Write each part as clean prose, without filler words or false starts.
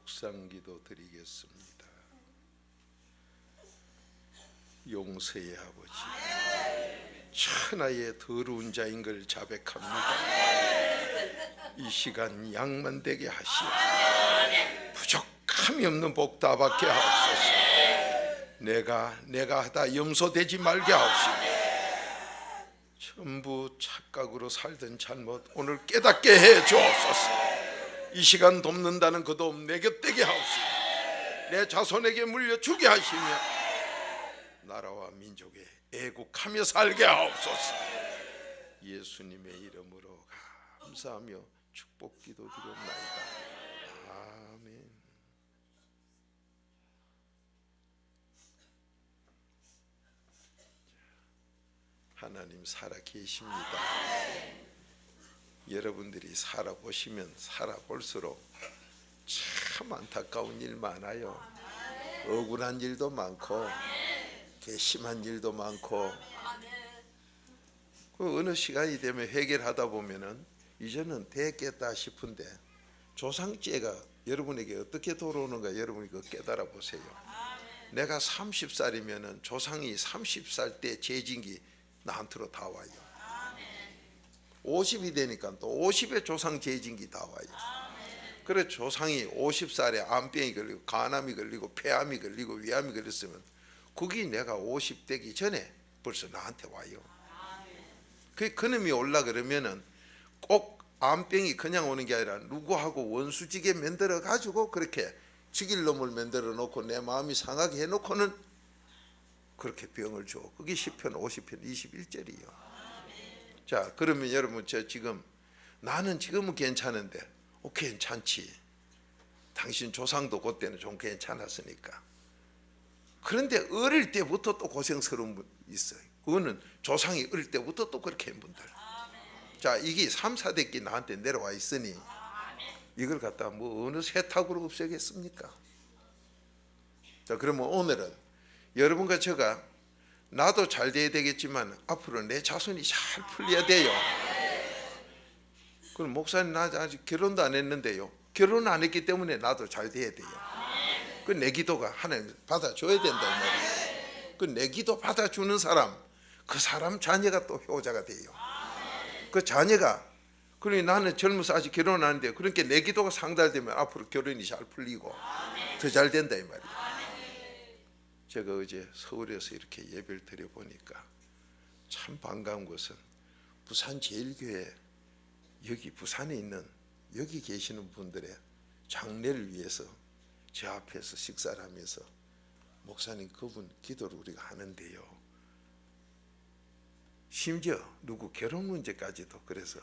묵상기도 드리겠습니다. 용서의 아버지, 천하의 더러운 자인 걸 자백합니다. 이 시간 양만 되게 하시오. 부족함이 없는 복 다 받게 하옵소서. 내가 하다 염소되지 말게 하옵시고, 전부 착각으로 살던 잘못 오늘 깨닫게 해 주옵소서. 이 시간 돕는다는 그 도움 내 곁되게 하옵시고, 내 자손에게 물려주게 하시며 나라와 민족에 애국하며 살게 하옵소서. 예수님의 이름으로 감사하며 축복 기도드리옵나이다. 아멘. 하나님 살아 계십니다. 여러분들이 살아보시면 살아볼수록 참 안타까운 일 많아요. 억울한 일도 많고 괘씸한 일도 많고, 그 어느 시간이 되면 해결하다 보면은 이제는 됐겠다 싶은데 조상죄가 여러분에게 어떻게 돌아오는가 여러분이 그 깨달아 보세요. 내가 30살이면은 조상이 30살 때 죄진기 나한테로 다 와요. 50이 되니까 또 50에 조상 죄진기 다 와요. 그래 조상이 50살에 암병이 걸리고 간암이 걸리고 폐암이 걸리고 위암이 걸렸으면 그게 내가 50 되기 전에 벌써 나한테 와요. 그놈이 올라 그러면은 꼭 암병이 그냥 오는 게 아니라 누구하고 원수지게 만들어 가지고 그렇게 죽일 놈을 만들어 놓고 내 마음이 상하게 해놓고는 그렇게 병을 줘. 그게 시편 50편 21절이요. 자, 그러면 여러분 저 지금 나는 지금은 괜찮은데 괜찮지. 당신 조상도 그때는 좀 괜찮았으니까. 그런데 어릴 때부터 또 고생스러운 분 있어요. 그거는 조상이 어릴 때부터 또 그렇게 한 분들. 자, 이게 3, 4대끼 나한테 내려와 있으니 이걸 갖다 뭐 어느 세탁으로 없애겠습니까? 자, 그러면 오늘은 여러분과 제가 나도 잘 돼야 되겠지만 앞으로 내 자손이 잘 풀려야 돼요. 그럼 목사님 나 아직 결혼도 안 했는데요. 결혼 안 했기 때문에 나도 잘 돼야 돼요. 그 내 기도가 하나님 받아줘야 된다 이 말이에요. 그 내 기도 받아주는 사람, 그 사람 자녀가 또 효자가 돼요. 그 자녀가, 그러니 나는 젊어서 아직 결혼 안 했는데 그러니까 내 기도가 상달되면 앞으로 결혼이 잘 풀리고 더 잘 된다 이 말이에요. 제가 어제 서울에서 이렇게 예배를 드려보니까 참 반가운 것은 부산제일교회 여기 부산에 있는 여기 계시는 분들의 장례를 위해서 제 앞에서 식사를 하면서 목사님 그분 기도를 우리가 하는데요, 심지어 누구 결혼 문제까지도 그래서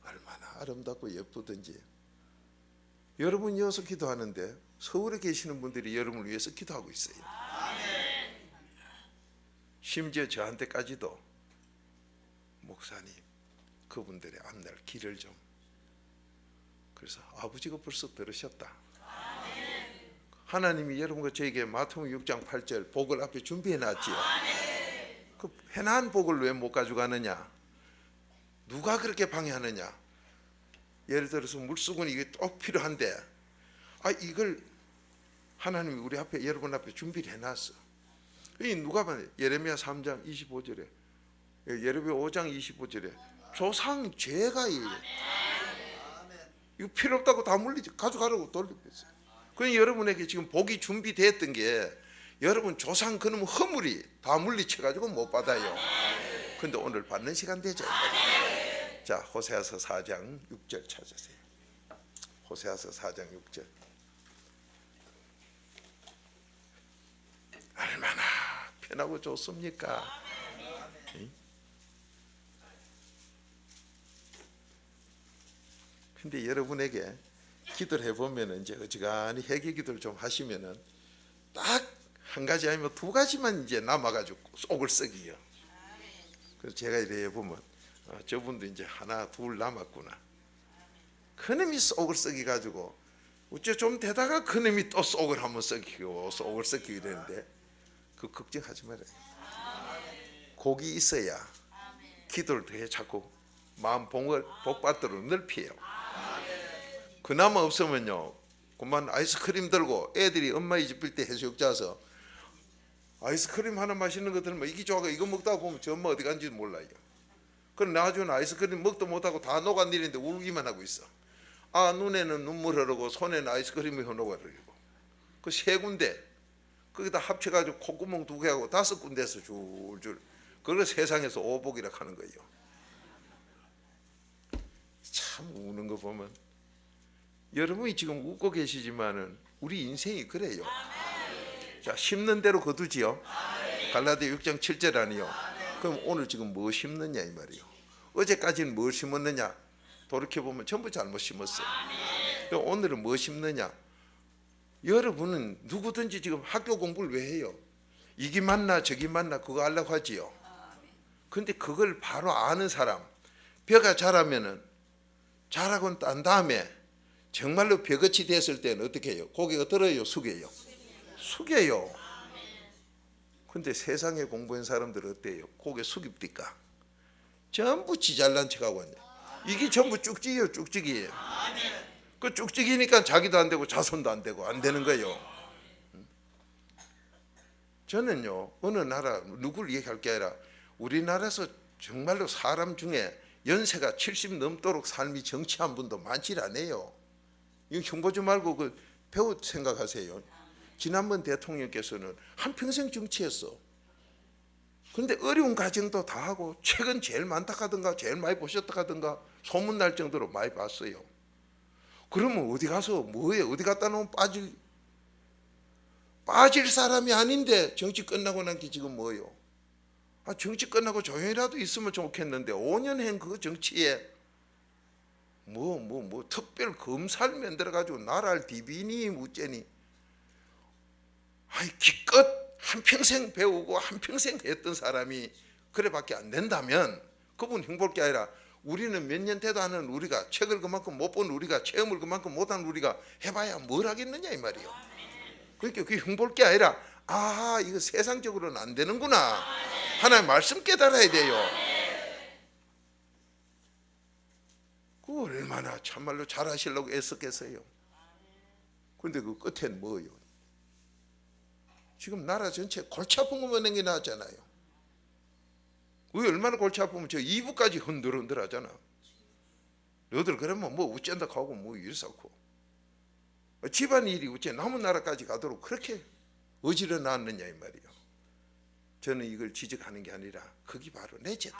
얼마나 아름답고 예쁘든지 여러분 이어서 기도하는데 서울에 계시는 분들이 여러분을 위해서 기도하고 있어요. 심지어 저한테까지도 목사님 그분들의 앞날 길을 좀, 그래서 아버지가 벌써 들으셨다. 하나님이 여러분과 저에게 마태복음 6장 8절 복을 앞에 준비해 놨지요. 그 해난 복을 왜 못 가져가느냐? 누가 그렇게 방해하느냐? 예를 들어서 물수건이 이게 꼭 필요한데 이걸 하나님이 우리 앞에 여러분 앞에 준비를 해놨어. 이 누가 봐 예레미야 3장 25절에 예레미야 5장 25절에 조상 죄가 이거 필요 없다고 다 물리지 가져가라고 돌리겠어요. 그러니 여러분에게 지금 복이 준비됐던 게 여러분 조상 그놈 허물이 다 물리쳐가지고 못 받아요. 근데 오늘 받는 시간 되죠. 자, 호세아서 4장 6절 찾으세요. 호세아서 4장 6절. 얼마나 편하고 좋습니까? 근데 여러분에게 기도를 해보면 이제 어지간히 회개 기도를 좀 하시면은 딱 한 가지 아니면 두 가지만 이제 남아가지고 속을 썩이요. 그래서 제가 이래 보면 저분도 이제 하나 둘 남았구나. 그놈이 속을 썩이가지고 어째 좀 되다가 그놈이 또 속을 한번 썩이고 속을 썩이게 되는데 그 걱정하지 말아요. 복이 있어야 기도를 더 해 자꾸 마음 복받도록 넓혀요. 그나마 없으면요 그만 아이스크림 들고 애들이 엄마 잊어빌 때 해수욕장 와서 아이스크림 하나 맛있는 거 들면 이게 좋아가 이거 먹다가 보면 저 엄마 어디 간지 몰라요. 그럼 나중에 아이스크림 먹도 못하고 다 녹아내리는데 울기만 하고 있어. 아, 눈에는 눈물 흐르고 손에는 아이스크림이 흐르고 그 세 군데 거기다 합쳐가지고 콧구멍 2개 하고 5군데에서 줄줄 그걸 세상에서 오복이라 하는 거예요. 참 우는 거 보면 여러분이 지금 웃고 계시지만은 우리 인생이 그래요. 자, 심는 대로 거두지요. 갈라디아 6장 7절 아니요. 그럼 오늘 지금 뭐 심느냐 이 말이요. 어제까지는 뭘 심었느냐 돌이켜보면 전부 잘못 심었어요. 그럼 오늘은 뭐 심느냐. 여러분은 누구든지 지금 학교 공부를 왜 해요? 이기 맞나 저기 맞나 그거 하려고 하지요. 근데 그걸 바로 아는 사람, 벼가 자라면은 자라고 딴 다음에 정말로 벼같이 됐을 때는 어떻게 해요? 고개가 들어요 숙여요? 숙여요. 근데 세상에 공부한 사람들은 어때요? 고개 숙입니까? 전부 지 잘난 척하고 있네. 이게 전부 쭉지기예요. 쭉지기. 그 쭉지기니까 자기도 안 되고 자손도 안 되고 안 되는 거예요. 저는요 어느 나라 누구를 얘기할 게 아니라 우리나라에서 정말로 사람 중에 연세가 70 넘도록 삶이 정치한 분도 많지 않아요. 이거 흉보지 말고 그 배우 생각하세요. 지난번 대통령께서는 한평생 정치했어. 근데 어려운 과정도 다 하고 책은 제일 많다 하던가 제일 많이 보셨다 하던가 소문날 정도로 많이 봤어요. 그러면 어디 가서 뭐해? 어디 갖다 놓으면 빠질 사람이 아닌데 정치 끝나고 난 게 지금 뭐예요? 아, 정치 끝나고 조용히라도 있으면 좋겠는데 5년 한 그 정치에 뭐 특별 검사를 만들어가지고 나라를 디비니 우째니 아이 기껏 한평생 배우고 한평생 했던 사람이 그래밖에 안 된다면 그분 흉볼 게 아니라 우리는 몇 년 돼도 하는 우리가 책을 그만큼 못 본 우리가 체험을 그만큼 못한 우리가 해봐야 뭘 하겠느냐 이 말이에요. 그러니까 그게 흉볼 게 아니라 아 이거 세상적으로는 안 되는구나. 하나님 말씀 깨달아야 돼요. 그 얼마나 참말로 잘하시려고 애썼겠어요. 그런데 그 끝엔 뭐예요? 지금 나라 전체 골치 아픈 것만 nen게 나왔잖아요. 왜 얼마나 골치 아프면 저 2부까지 흔들흔들 하잖아. 너들 그러면 뭐 어쩐다 하고 뭐 일사고 집안일이 어째 남은 나라까지 가도록 그렇게 어지러 놨느냐 이 말이에요. 저는 이걸 지적하는 게 아니라 그게 바로 내 죄다.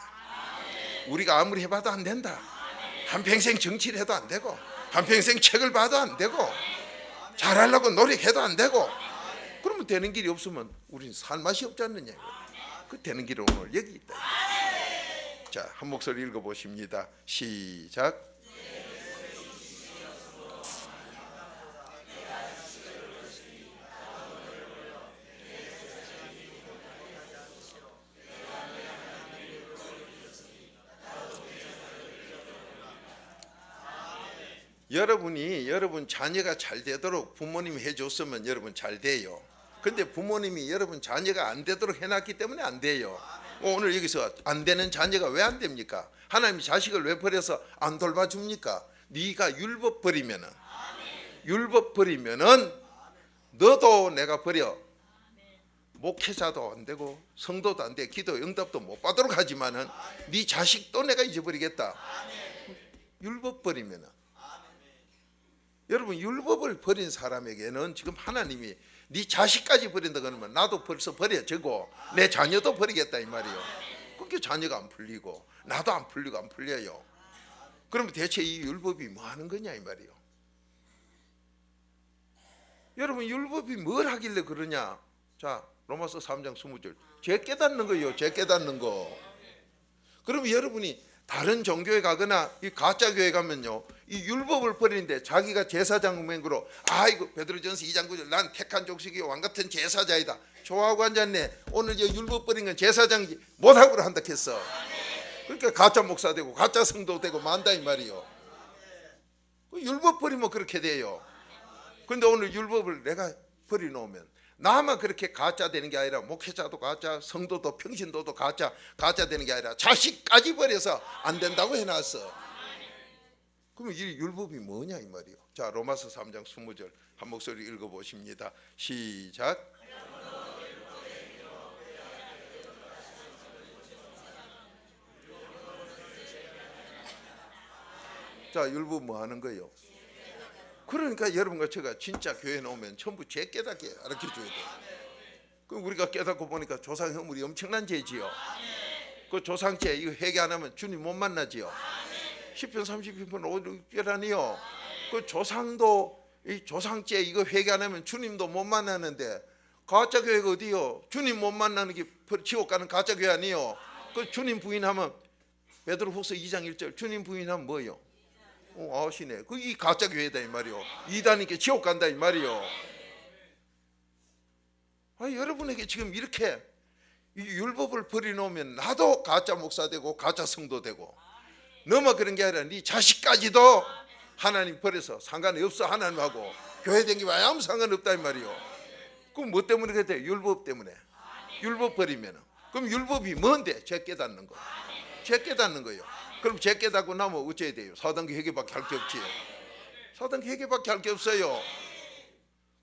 우리가 아무리 해봐도 안 된다. 한평생 정치를 해도 안 되고 한평생 책을 봐도 안 되고 잘하려고 노력해도 안 되고 그러면 되는 길이 없으면 우리는 살 맛이 없지 않느냐. 그 되는 길은 오늘 여기 있다. 자, 한 목소리 읽어보십니다. 시작. 여러분이 여러분 자녀가 잘 되도록 부모님이 해줬으면 여러분 잘 돼요. 근데 부모님이 여러분 자녀가 안 되도록 해놨기 때문에 안 돼요. 오늘 여기서 안 되는 자녀가 왜 안 됩니까? 하나님이 자식을 왜 버려서 안 돌봐줍니까? 네가 율법 버리면은 너도 내가 버려 목회자도 안 되고 성도도 안 돼 기도 응답도 못 받도록 하지만은 네 자식도 내가 잊어버리겠다. 율법 버리면은 여러분 율법을 버린 사람에게는 지금 하나님이 네 자식까지 버린다 그러면 나도 벌써 버려지고 내 자녀도 버리겠다 이 말이에요. 그게 자녀가 안 풀리고 나도 안 풀리고 안 풀려요. 그러면 대체 이 율법이 뭐 하는 거냐 이 말이에요. 여러분 율법이 뭘 하길래 그러냐. 자 로마서 3장 20절 죄 깨닫는 거예요. 죄 깨닫는 거. 그러면 여러분이 다른 종교에 가거나 이 가짜 교회 가면요 이 율법을 버리는데 자기가 제사장 맹구로 아이고 베드로전서 2장 9절 난 택한 족속이 왕같은 제사자이다 좋아하고 앉았네. 오늘 저 율법 버린 건 제사장이지 못하고 한다 했어. 그러니까 가짜 목사 되고 가짜 성도 되고 만다 이 말이요. 율법 버리면 그렇게 돼요. 그런데 오늘 율법을 내가 버려놓으면 나만 그렇게 가짜 되는 게 아니라 목회자도 가짜, 성도도 평신도도 가짜 되는 게 아니라 자식까지 버려서 안 된다고 해놨어. 그러면 이 율법이 뭐냐 이 말이요. 자, 로마서 3장 20절 한 목소리 읽어보십니다. 시작. 자, 율법 뭐 하는 거예요? 그러니까 여러분과 제가 진짜 교회에 나오면 전부 죄 깨닫게 가르쳐줘야 돼요. 그럼 우리가 깨닫고 보니까 조상 허물이 엄청난 죄지요. 그 조상죄 이거 회개 안 하면 주님 못 만나지요. 10편 30편 5절아니요. 그 조상도 이 조상죄 이거 회개 안 하면 주님도 못 만나는데 가짜 교회가 어디요? 주님 못 만나는 게 지옥 가는 가짜 교회 아니요. 그 주님 부인하면 베드로후서 2장 1절 주님 부인하면 뭐요? 아시네. 그이 가짜 교회다 이 말이요. 이단이니까 지옥 간다 이 말이요. 여러분에게 지금 이렇게 이 율법을 버려놓으면 나도 가짜 목사 되고 가짜 성도 되고 너만 그런 게 아니라 네 자식까지도 하나님 버려서 상관이 없어. 하나님하고 교회 된 게 아무 상관없다 이 말이요. 그럼 뭐 때문에 그래? 율법 때문에. 율법 버리면 그럼 율법이 뭔데? 죄 깨닫는 거. 죄 깨닫는 거예요. 그럼 죄 깨닫고 나면 어째야 돼요? 사단계 회개밖에 할 게 없지. 사단계 회개밖에 할 게 없어요.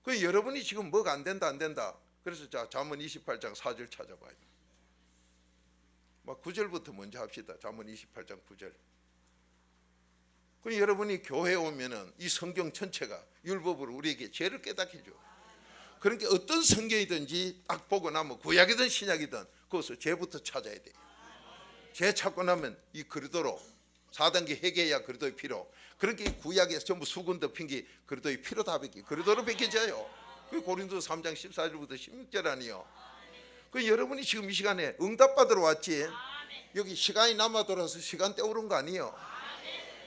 그 여러분이 지금 뭐가 안 된다 안 된다. 그래서 자 잠언 28장 4절 찾아봐요. 막 9절부터 먼저 합시다. 잠언 28장 9절. 그 여러분이 교회에 오면은 이 성경 전체가 율법으로 우리에게 죄를 깨닫게 해줘. 그러니까 어떤 성경이든지 딱 보고 나면 구약이든 신약이든 거기서 죄부터 찾아야 돼요. 죄 찾고 나면 이 그리도로 4단계 회개야 그리도의 피로. 그렇게 구약에 전부 수군 덮인 게 그리도의 피로 다 벗기. 그리도로 벗겨져요. 그 고린도서 3장 14절부터 16절 아니요. 그 여러분이 지금 이 시간에 응답받으러 왔지. 여기 시간이 남아 돌아서 시간 때우는 거 아니에요.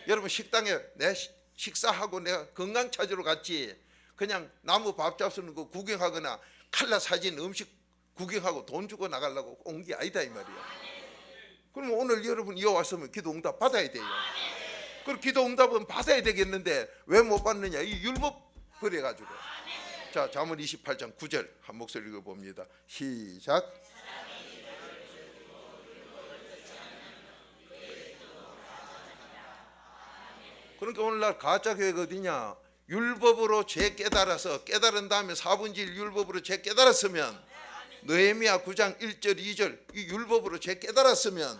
여러분 식당에 내 식사하고 내가 건강 찾으러 갔지. 그냥 나무 밥 잡수는 거 구경하거나 칼라 사진 음식 구경하고 돈 주고 나가려고 온 게 아니다 이 말이야. 그럼 오늘 여러분 이어 왔으면 기도 응답 받아야 돼요. 그럼 기도 응답은 받아야 되겠는데 왜 못 받느냐? 이 율법 버려가지고. 자, 잠언 28장 9절 한 목소리 읽어봅니다. 시작. 그러니까 오늘날 가짜 교회가 어디냐? 율법으로 죄 깨달아서 깨달은 다음에 4분의 1 율법으로 죄 깨달았으면 느헤미야 9장 1절 2절 이 율법으로 죄 깨달았으면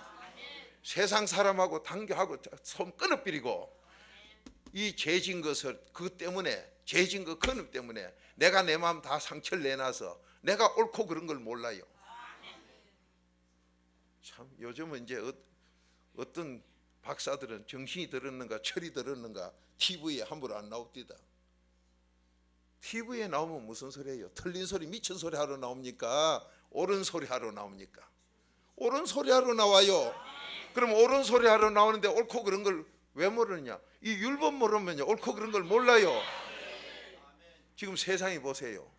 세상 사람하고 단교하고 손 끊어버리고 이 죄진 것을 그 때문에 죄진 것 근육 때문에 내가 내 마음 다 상처를 내놔서 내가 옳고 그런 걸 몰라요. 참 요즘은 이제 어떤 박사들은 정신이 들었는가 철이 들었는가 TV에 함부로 안 나옵니다. TV에 나오면 무슨 소리예요? 틀린 소리 미친 소리 하러 나옵니까? 옳은 소리 하러 나옵니까? 옳은 소리 하러 나와요. 그럼 옳은 소리 하러 나오는데 옳고 그런 걸 왜 모르느냐? 이 율법 모르면요 옳고 그런 걸 몰라요. 지금 세상에 보세요.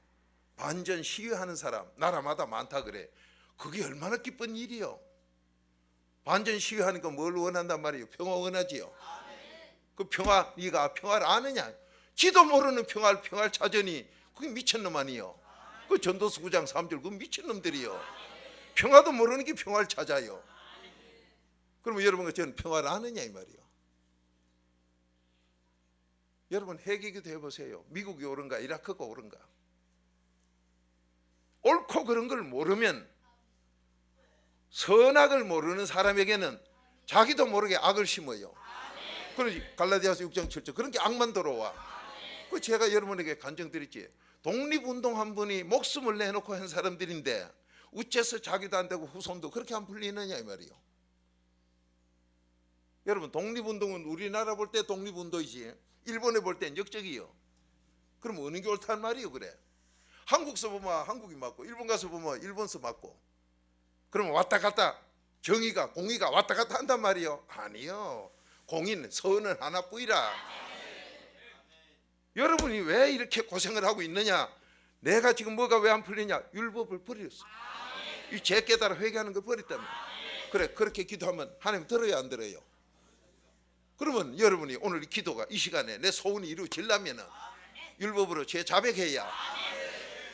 반전 시위하는 사람 나라마다 많다 그래. 그게 얼마나 기쁜 일이요. 반전 시위하니까 뭘 원한단 말이에요? 평화 원하지요. 그 평화 네가 평화를 아느냐? 지도 모르는 평화를 찾으니 그게 미친놈 아니요. 그 전도서 9장 3절 그 미친놈들이요. 평화도 모르는 게 평화를 찾아요. 그러면 여러분과 저는 평화를 아느냐 이 말이요. 여러분 회개기도 해보세요. 미국이 옳은가 이라크가 옳은가. 옳고 그런 걸 모르면 선악을 모르는 사람에게는 자기도 모르게 악을 심어요. 그러지 갈라디아서 6장 7절 그런 게 악만 들어와. 그 제가 여러분에게 간증드렸지. 독립운동 한 분이 목숨을 내놓고 한 사람들인데 어째서 자기도 안 되고 후손도 그렇게 안 풀리느냐 이 말이요. 여러분 독립운동은 우리나라 볼 때 독립운동이지 일본에 볼 땐 역적이요. 그럼 어느 게 옳다는 말이요. 그래 한국서 보면 한국이 맞고 일본 가서 보면 일본서 맞고 그러면 왔다 갔다 정의가 공의가 왔다 갔다 한단 말이요. 아니요. 공의는 선은 하나뿐이라. 여러분이 왜 이렇게 고생을 하고 있느냐? 내가 지금 뭐가 왜 안 풀리냐? 율법을 버렸어. 이 죄 깨달아 회개하는 걸 버렸다면. 그래 그렇게 기도하면 하나님 들어요 안 들어요? 그러면 여러분이 오늘 이 기도가 이 시간에 내 소원이 이루어지려면 율법으로 죄 자백해야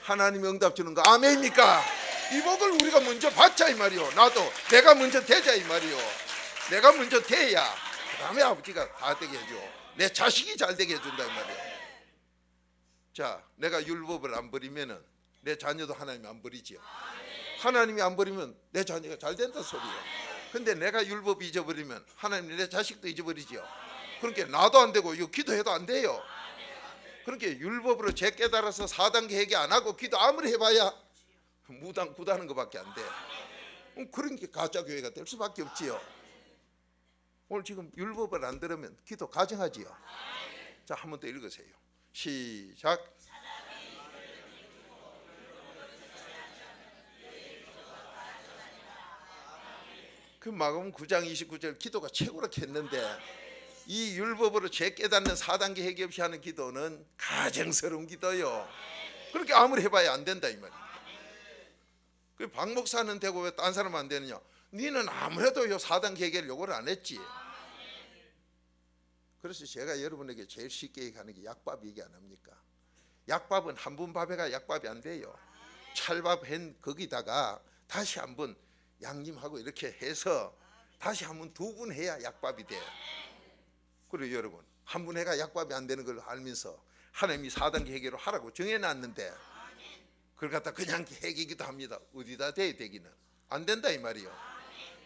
하나님이 응답 주는 거 아멘입니까? 이 복을 우리가 먼저 받자 이 말이요. 나도 내가 먼저 되자 이 말이요. 내가 먼저 돼야 그 다음에 아버지가 다 되게 해줘. 내 자식이 잘 되게 해준다 이 말이에요. 자, 내가 율법을 안 버리면은 내 자녀도 하나님이 안 버리지요. 하나님이 안 버리면 내 자녀가 잘 된다 소리예요. 근데 내가 율법 잊어버리면 하나님 내 자식도 잊어버리지요. 그러니까 나도 안 되고 이거 기도해도 안 돼요. 그러니까 율법으로 죄 깨달아서 4단계 회개 안 하고 기도 아무리 해봐야 무당 구다는 것밖에 안 돼. 그런 게 가짜 교회가 될 수밖에 없지요. 오늘 지금 율법을 안 들으면 기도 가증하지요. 자, 한 번 더 읽으세요. 시작. 그 마가복음 9장 29절 기도가 최고로 했는데 이 율법으로 죄 깨닫는 4단계 회개 없이 하는 기도는 가증스러운 기도요. 그렇게 아무리 해봐야 안 된다 이 말이에요. 그 박 목사는 되고 왜 딴 사람은 안 되느냐? 니는 아무래도 요 4단계 회개를 요구를 안 했지. 그래서 제가 여러분에게 제일 쉽게 얘기하는 게 약밥 얘기 안 합니까? 약밥은 한 분 밥에가 약밥이 안 돼요. 찰밥 한 거기다가 다시 한번 양념하고 이렇게 해서 다시 한번 2분 해야 약밥이 돼요. 그리고 여러분 한 분 해가 약밥이 안 되는 걸 알면서 하나님이 4단계 회개로 하라고 정해놨는데 그걸 갖다 그냥 회개기도 합니다. 어디다 대야 되기는 안 된다 이 말이요.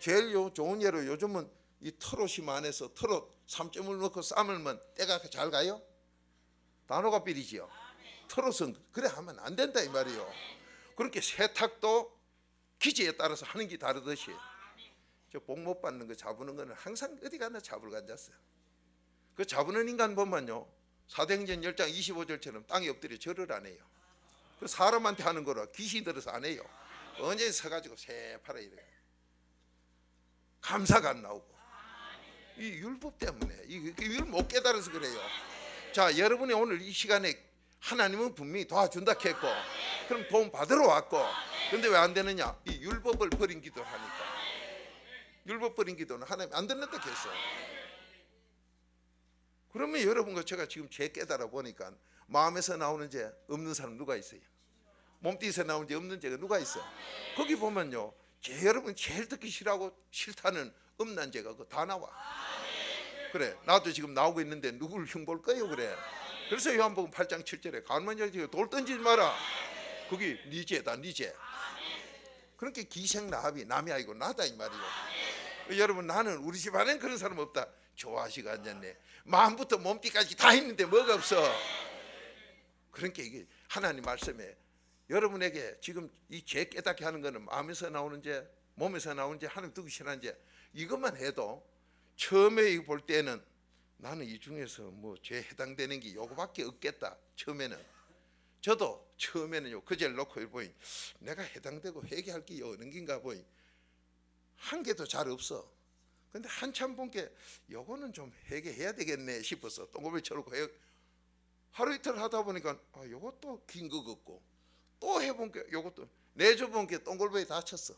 제일 좋은 예로 요즘은 이 털옷이 많아서 털옷 3점을 넣고 삶으면 때가 잘 가요? 단호가 삐리지요. 털옷은 그래 하면 안 된다 이 말이요. 그렇게 세탁도 기제에 따라서 하는 게 다르듯이 저 복 못 받는 거 잡으는 거는 항상 어디 가나 잡으러 앉았어요. 그 잡으는 인간 보면요 사도행전 10장 25절처럼 땅에 엎드려 절을 안 해요. 그 사람한테 하는 거라 귀신이 들어서 안 해요. 언제 서가지고 새파랗게 이래요. 감사가 안 나오고 이 율법 때문에 이 율법 못 깨달아서 그래요. 자, 여러분이 오늘 이 시간에 하나님은 분명히 도와준다 했고 그럼 도움 받으러 왔고 근데 왜 안 되느냐? 이 율법을 버린 기도를 하니까. 율법 버린 기도는 하나님 안 듣는다 했어. 그러면 여러분과 제가 지금 죄 깨달아 보니까 마음에서 나오는 죄 없는 사람 누가 있어요? 몸뚱이에서 나오는 죄 없는 죄가 누가 있어? 거기 보면요 여러분 제일 듣기 싫어하고 싫다는 음란 죄가 그거 다 나와. 그래 나도 지금 나오고 있는데 누구를 흉볼 거예요? 그래. 그래서 요한복음 8장 7절에 가늠한 자에게 돌 던지지 마라. 그게 네 죄다 네 죄. 그렇게 기생 나합이 남이 아니고 나다 이 말이에요. 여러분 나는 우리 집안엔 그런 사람 없다. 좋아하시고 앉았네. 마음부터 몸띠까지 다 했는데 뭐가 없어. 그러니까 이게 하나님 말씀에 여러분에게 지금 이 죄 깨닫게 하는 거는 마음에서 나오는 죄, 몸에서 나오는 죄, 하나님 두기 싫어하는 죄 이것만 해도 처음에 볼 때는 나는 이 중에서 뭐 죄 해당되는 게 요거밖에 없겠다. 처음에는 저도 처음에는요 그 죄를 놓고 보니 내가 해당되고 회개할 게 어느 긴가 보니 한 개도 잘 없어. 근데 한참 본 게 요거는 좀 회개해야 되겠네 싶어서 동고배 쳐놓고 하루 이틀 하다 보니까 요것도 긴 거 같고 또 해본 게 요것도 내줘본 게 동골배에 다쳤어.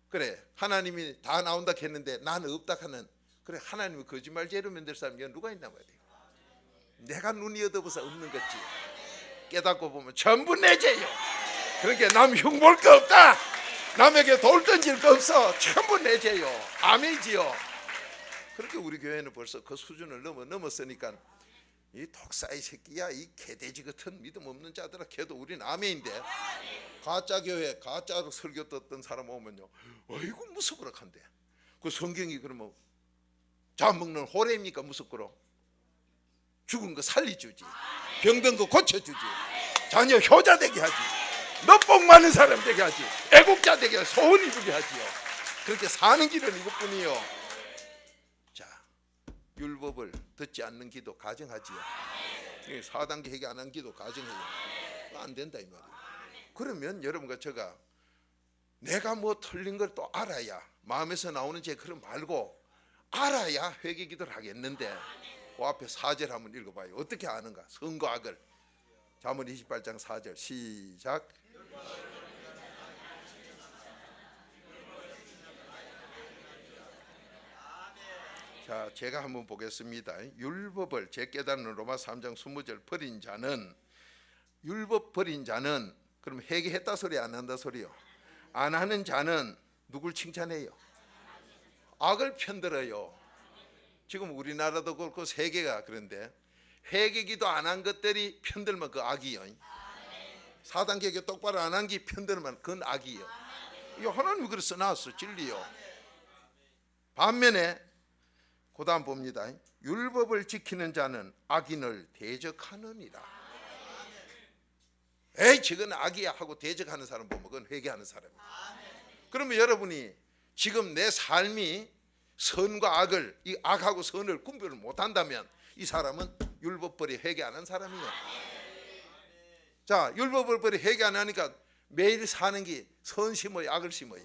그래 하나님이 다 나온다 했는데 나는 없다 하는 그래 하나님이 거짓말죄로 만들 사람이 누가 있나 말이에요. 내가 눈이 어두워서 없는 거지. 깨닫고 보면 전부 내 죄요. 그러니까 남 흉볼 거 없다. 남에게 돌 던질 거 없어. 전부 내 죄요. 아멘이지요. 그렇게 우리 교회는 벌써 그 수준을 넘었으니까 이 독사의 새끼야 이 개돼지 같은 믿음 없는 자들아 걔도 우린 아멘인데 가짜 교회 가짜로 설교 듣던 사람 오면요 어이구 무섭고락한데 그 성경이 그러면 잡먹는 호래입니까? 무섭고로 죽은 거 살리주지 병든 거 고쳐주지 자녀 효자 되게 하지 너 복 많은 사람 되게 하지 애국자 되게 하지 소원 이루게 하지요. 그렇게 사는 길은 이것뿐이요. 자 율법을 듣지 않는 기도 가정하지요. 4단계 회개 안 한 기도 가정해요. 안 된다 이 말이에요. 그러면 여러분과 제가 내가 뭐 틀린 걸 또 알아야 마음에서 나오는 제 그런 말고 알아야 회개 기도를 하겠는데 그 앞에 4절 한번 읽어봐요. 어떻게 아는가? 선과 악을. 잠언 28장 4절 시작. 자, 제가 한번 보겠습니다. 율법을 제 깨닫는 로마 3장 20절 버린 자는 율법 버린 자는 그럼 회개했다 소리 안 한다 소리요? 안 하는 자는 누굴 칭찬해요? 악을 편들어요. 지금 우리나라도 그렇고 세계가 그런데 회개기도 안 한 것들이 편들면 그 악이요. 4단계 회개 똑바로 안 한 게 편들면 그건 악이요. 이거 하나님이 그래서 써놨어, 진리요. 반면에 그 다음 봅니다. 율법을 지키는 자는 악인을 대적하느니라. 에이 저건 악이야 하고 대적하는 사람 보면 그건 회개하는 사람이에요. 그러면 여러분이 지금 내 삶이 선과 악을, 이 악하고 선을 구별을 못한다면 이 사람은 율법벌이 회개 안 한 사람이에요. 자, 율법을 벌이 회개 안 하니까 매일 사는 게 선 심어요, 악을 심어요.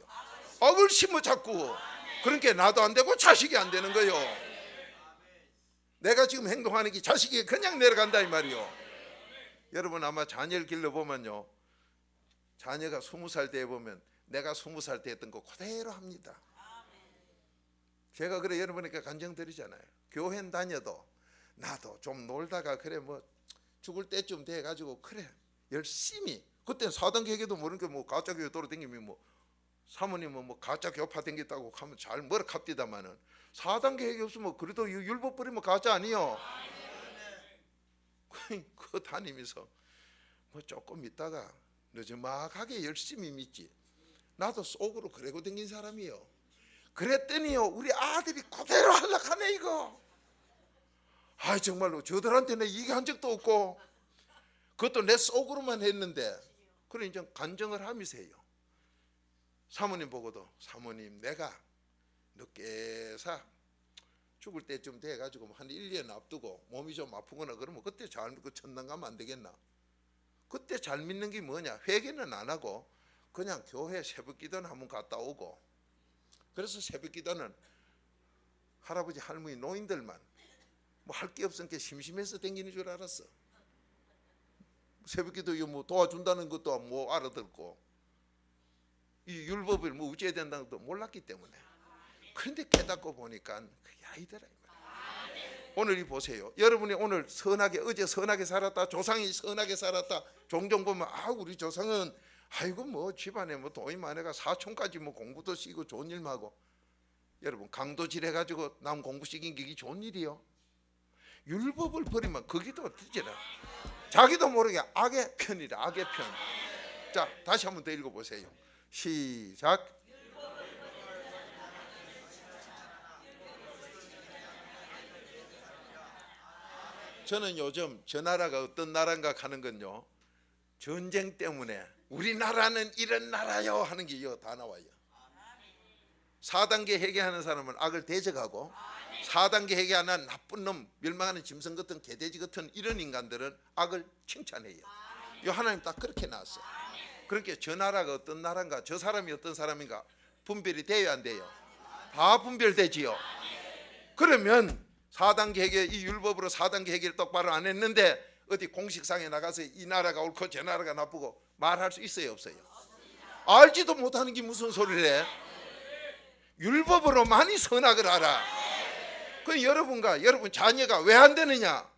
악을 심어 자꾸. 그러니까 나도 안 되고 자식이 안 되는 거예요. 내가 지금 행동하는 게 자식이 그냥 내려간다 이 말이요. 여러분 아마 자녀를 길러보면요, 자녀가 20살 때 보면 내가 20살 때 했던 거 그대로 합니다. 제가 그래 여러분에게 간증드리잖아요. 교회 다녀도 나도 좀 놀다가 그래 뭐 죽을 때쯤 돼 가지고 그래 열심히, 그때는 4단계 회개도 모르는 게 뭐 가짜 교회 돌아다니면 뭐 사모님은 뭐 가짜 교파 댕겼다고 하면 잘 뭐라 합디다마는 4단계 회개 없으면 그래도 율법 버리면 가짜 아니요. 그 다니면서 뭐 조금 있다가 늦지막하게 열심히 믿지. 나도 속으로 그러고 댕긴 사람이요. 그랬더니요 우리 아들이 그대로 하락하네 이거. 아 정말로 저들한테는 이게 한 적도 없고 그것도 내 속으로만 했는데. 그래 이제 간증을 하면서 해요. 사모님 보고도 사모님 내가 늦게서 죽을 때쯤 돼가지고 한 1년 앞두고 몸이 좀 아프거나 그러면 그때 잘 믿고 천당 가면 안 되겠나. 그때 잘 믿는 게 뭐냐, 회개는 안 하고 그냥 교회 새벽기도는 한번 갔다 오고. 그래서 새벽기도는 할아버지 할머니 노인들만 뭐 할 게 없으니까 심심해서 댕기는 줄 알았어. 새벽기도 뭐 도와준다는 것도 뭐 알아듣고 이 율법을 뭐 어찌해야 된다는 것도 몰랐기 때문에. 그런데 깨닫고 보니까 그게 아니더라. 오늘 이 보세요. 여러분이 오늘 선하게, 어제 선하게 살았다, 조상이 선하게 살았다, 종종 보면 아 우리 조상은 아이고 뭐 집안에 뭐 돈이 많아가 사촌까지 뭐 공부도 시키고 좋은 일만 하고. 여러분 강도질 해가지고 남 공부 시킨 게 좋은 일이요. 율법을 버리면 거기도 어쩌나 자기도 모르게 악의 편이라. 악의 편. 자 다시 한번 더 읽어보세요. 시작. 저는 요즘 저 나라가 어떤 나라인가 하는 건요, 전쟁 때문에 우리나라는 이런 나라요 하는 게 다 나와요. 4단계 회개하는 사람은 악을 대적하고 4단계 회개 안 한 나쁜 놈, 멸망하는 짐승 같은 개돼지 같은 이런 인간들은 악을 칭찬해요. 이 하나님 딱 그렇게 나왔어요. 그러니까 저 나라가 어떤 나라인가, 저 사람이 어떤 사람인가 분별이 돼야 안 돼요? 다 분별되지요. 그러면 4단계 회개, 이 율법으로 4단계 회개를 똑바로 안 했는데 어디 공식상에 나가서 이 나라가 옳고 저 나라가 나쁘고 말할 수 있어요 없어요? 알지도 못하는 게 무슨 소리를 해? 율법으로 많이 선악을 알아. 그 여러분과 여러분 자녀가 왜 안 되느냐?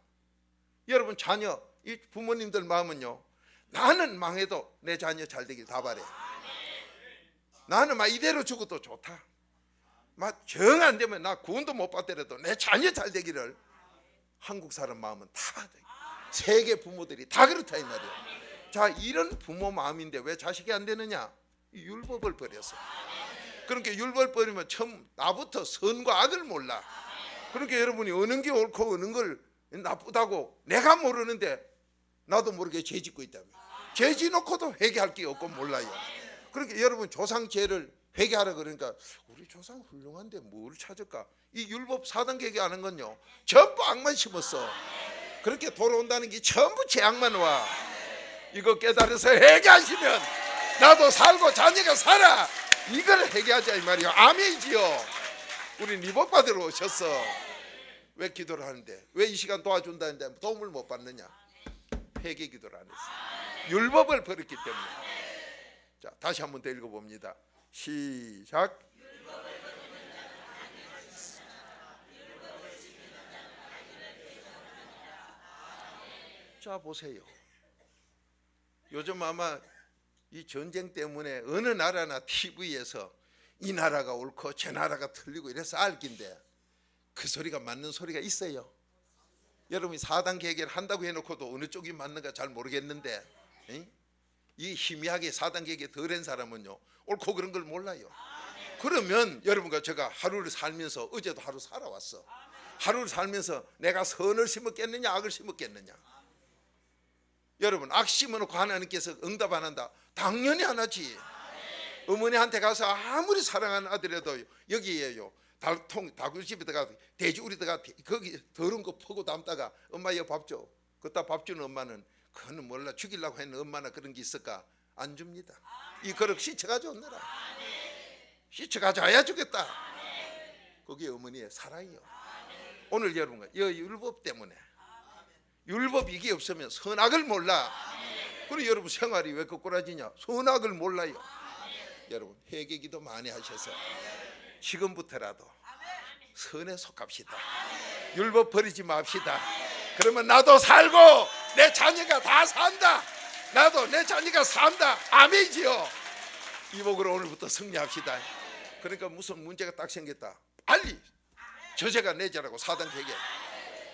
여러분 자녀, 이 부모님들 마음은요, 나는 망해도 내 자녀 잘 되길 다 바래. 나는 막 이대로 죽어도 좋다. 막 정 안 되면 나 구원도 못 받더라도 내 자녀 잘 되기를. 한국 사람 마음은 다 받아요. 세계 부모들이 다 그렇다 이 말이에요. 자 이런 부모 마음인데 왜 자식이 안 되느냐? 율법을 버렸어. 그러니까 율법을 버리면 처음 나부터 선과 악을 몰라. 그러니까 여러분이 어느 게 옳고 어느 걸 나쁘다고 내가 모르는데 나도 모르게 죄 짓고 있다며. 죄 지놓고도 회개할 게 없고 몰라요. 그러니까 여러분 조상 죄를 회개하라 그러니까 우리 조상 훌륭한데 뭘 찾을까? 이 율법 4단계 회개하는 건요 전부 악만 심었어. 그렇게 돌아온다는 게 전부 죄악만 와. 이거 깨달아서 회개하시면 나도 살고 자녀가 살아. 이걸 회개하자 이 말이요. 아멘이지요. 우리 리복 받으러 오셨어. 왜 기도를 하는데, 왜 이 시간 도와준다는데 도움을 못 받느냐? 회개 기도를 안 했어. 율법을 버렸기 때문에. 자 다시 한번 더 읽어봅니다. 시작. 자 보세요. 요즘 아마 이 전쟁 때문에 어느 나라나 TV에서 이 나라가 옳고 저 나라가 틀리고 이래서 알긴데 그 소리가 맞는 소리가 있어요. 여러분이 4단계 해결 한다고 해놓고도 어느 쪽이 맞는가 잘 모르겠는데, 이 희미하게 4단계 해결 덜한 사람은요 옳고 그런 걸 몰라요. 그러면 여러분과 제가 하루를 살면서, 어제도 하루 살아왔어. 하루를 살면서 내가 선을 심었겠느냐 악을 심었겠느냐. 여러분, 악 심어놓고 하나님께서 응답 안 한다? 당연히 안 하지. 어머니한테 가서 아무리 사랑하는 아들이라도 여기에요 다굴집에다가 돼지우리다가 거기 더러운 거 퍼고 담다가 엄마 이거 밥 줘. 그따 밥 주는 엄마는 그거는 몰라. 죽이려고 했는 엄마나 그런 게 있을까? 안 줍니다. 이 그릇 씻어가지고 온느라. 씻어가져야 주겠다. 그게 어머니의 사랑이요. 오늘 여러분과 이 율법 때문에, 율법 이게 없으면 선악을 몰라. 그리고 여러분 생활이 왜 거꾸라지냐? 선악을 몰라요. 여러분 회개기도 많이 하셔서 지금부터라도 선에 속합시다. 율법 버리지 맙시다. 그러면 나도 살고 내 자녀가 다 산다. 나도 내 자녀가 산다. 아멘이지요. 이 복으로 오늘부터 승리합시다. 그러니까 무슨 문제가 딱 생겼다, 빨리 저제가 내자라고 4단계 해결.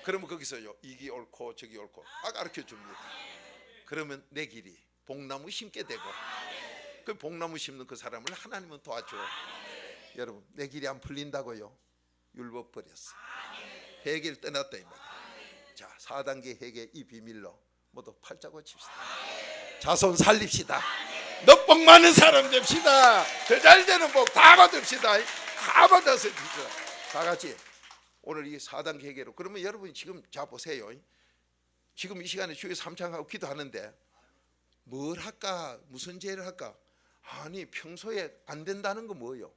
그러면 거기서요 이게 옳고 저기 옳고 다 가르쳐 줍니다. 그러면 내 길이 복나무 심게 되고, 그 복나무 심는 그 사람을 하나님은 도와줘. 여러분 내 길이 안 풀린다고요? 율법 버렸어. 해결 떠났다 이 말이야. 자, 4단계 해결 이 비밀로 모두 팔자고 칩시다. 자손 살립시다. 너 복 많은 사람 됩시다. 더 잘 되는 복 다 받읍시다. 다 받아서 주죠. 다 같이 오늘 이 4단계 해결로. 그러면 여러분이 지금 자 보세요. 지금 이 시간에 주에 3창하고 기도하는데 뭘 할까? 무슨 죄를 할까? 아니 평소에 안 된다는 거 뭐예요?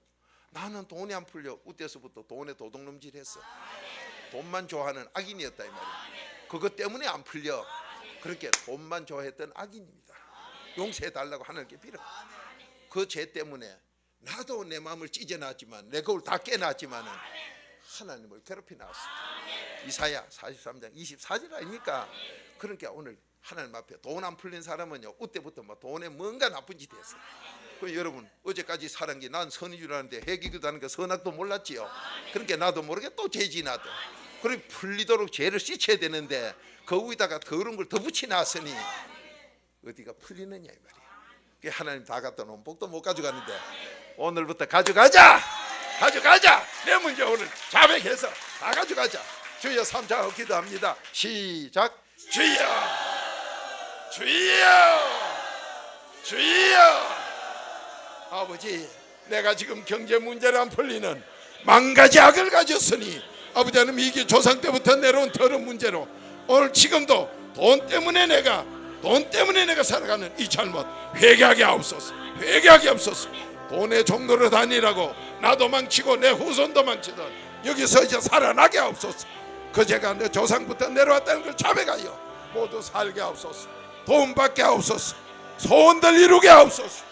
나는 돈이 안 풀려. 우때서부터 돈에 도둑놈질했어. 돈만 좋아하는 악인이었다 이 말이에요. 그것 때문에 안 풀려. 그렇게 돈만 좋아했던 악인입니다. 용서해달라고 하나님께 빌어. 그 죄 때문에 나도 내 마음을 찢어놨지만, 내 거울 다 깨놨지만은 하나님을 괴롭히 나왔습니다. 이사야 43장 24절 아닙니까? 그러니까 오늘 하나님 앞에 돈 안 풀린 사람은요 그때부터 뭐 돈에 뭔가 나쁜 짓 했어. 그 여러분 어제까지 살은 게 난 선인 줄 알았는데 해기기도 하는 거 선악도 몰랐지요. 그러니까 나도 모르게 또 죄지 나도. 그래 풀리도록 죄를 씻어야 되는데 그 위에다가 더러운 걸 더 붙여놨으니 어디가 풀리느냐 이 말이야. 하나님 다 갖다 놓은 복도 못 가져가는데 오늘부터 가져가자. 가져가자. 내 문제 오늘 자백해서 다 가져가자. 주여 3장 기도합니다. 시작. 주여 주여 주여. 아버지 내가 지금 경제 문제를 안 풀리는 만가지 악을 가졌으니 아버지 하나님 이게 조상 때부터 내려온 더러운 문제로 오늘 지금도 돈 때문에 내가 살아가는 이 잘못 회개하게 하옵소서. 회개하게 하옵소서. 돈의 종로로 다니라고 나도 망치고 내 후손도 망치던 여기서 이제 살아나게 하옵소서. 그 죄가 내 조상부터 내려왔다는 걸 자백하여 모두 살게 하옵소서. 돈 받게 하옵소서. 소원들 이루게 하옵소서.